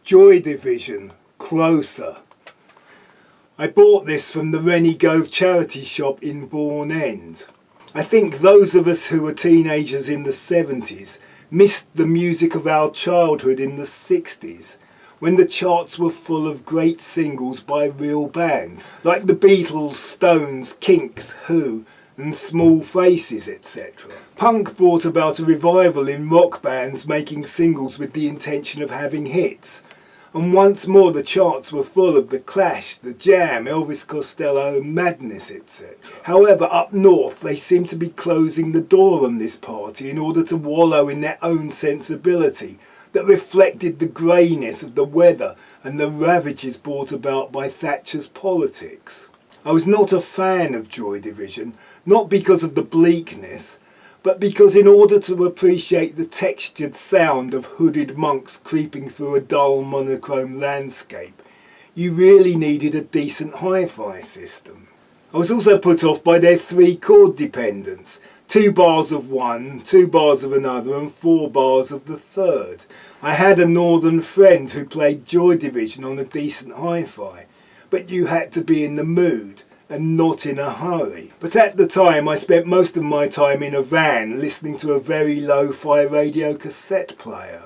Joy Division, Closer. I bought this from the Rennie Gove charity shop in Bourne End. I think those of us who were teenagers in the 70s missed the music of our childhood in the 60s, when the charts were full of great singles by real bands, like the Beatles, Stones, Kinks, Who, and Small Faces, etc. Punk brought about a revival in rock bands making singles with the intention of having hits, and once more the charts were full of The Clash, The Jam, Elvis Costello, Madness, etc. However, up north they seem to be closing the door on this party in order to wallow in their own sensibility that reflected the greyness of the weather and the ravages brought about by Thatcher's politics. I was not a fan of Joy Division, not because of the bleakness, but because in order to appreciate the textured sound of hooded monks creeping through a dull monochrome landscape, you really needed a decent hi-fi system. I was also put off by their 3 chord dependence, 2 bars of one, 2 bars of another and 4 bars of the third. I had a northern friend who played Joy Division on a decent hi-fi, but you had to be in the mood and not in a hurry. But at the time I spent most of my time in a van listening to a very lo-fi radio cassette player.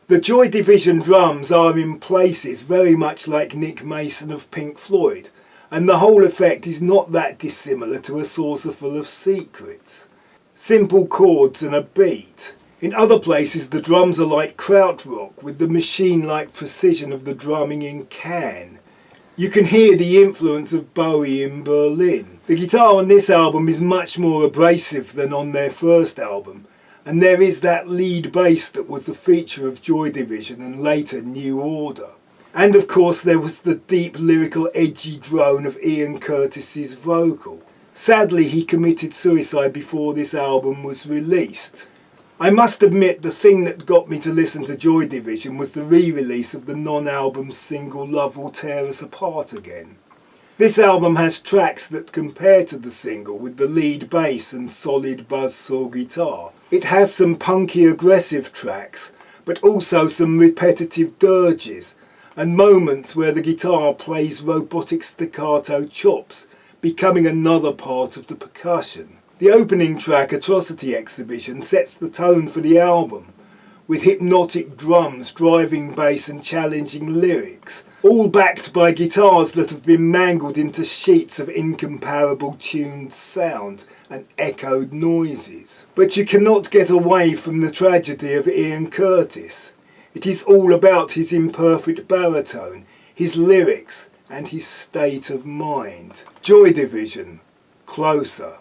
The Joy Division drums are in places very much like Nick Mason of Pink Floyd, and the whole effect is not that dissimilar to A Saucer Full of Secrets. Simple chords and a beat. In other places the drums are like krautrock with the machine-like precision of the drumming in Can. You can hear the influence of Bowie in Berlin. The guitar on this album is much more abrasive than on their first album, and there is that lead bass that was the feature of Joy Division and later New Order. And of course there was the deep lyrical edgy drone of Ian Curtis's vocal. Sadly he committed suicide before this album was released. I must admit the thing that got me to listen to Joy Division was the re-release of the non-album single Love Will Tear Us Apart Again. This album has tracks that compare to the single with the lead bass and solid buzzsaw guitar. It has some punky aggressive tracks, but also some repetitive dirges and moments where the guitar plays robotic staccato chops, becoming another part of the percussion. The opening track, Atrocity Exhibition, sets the tone for the album, with hypnotic drums, driving bass and challenging lyrics, all backed by guitars that have been mangled into sheets of incomparable tuned sound and echoed noises. But you cannot get away from the tragedy of Ian Curtis. It is all about his imperfect baritone, his lyrics and his state of mind. Joy Division, Closer.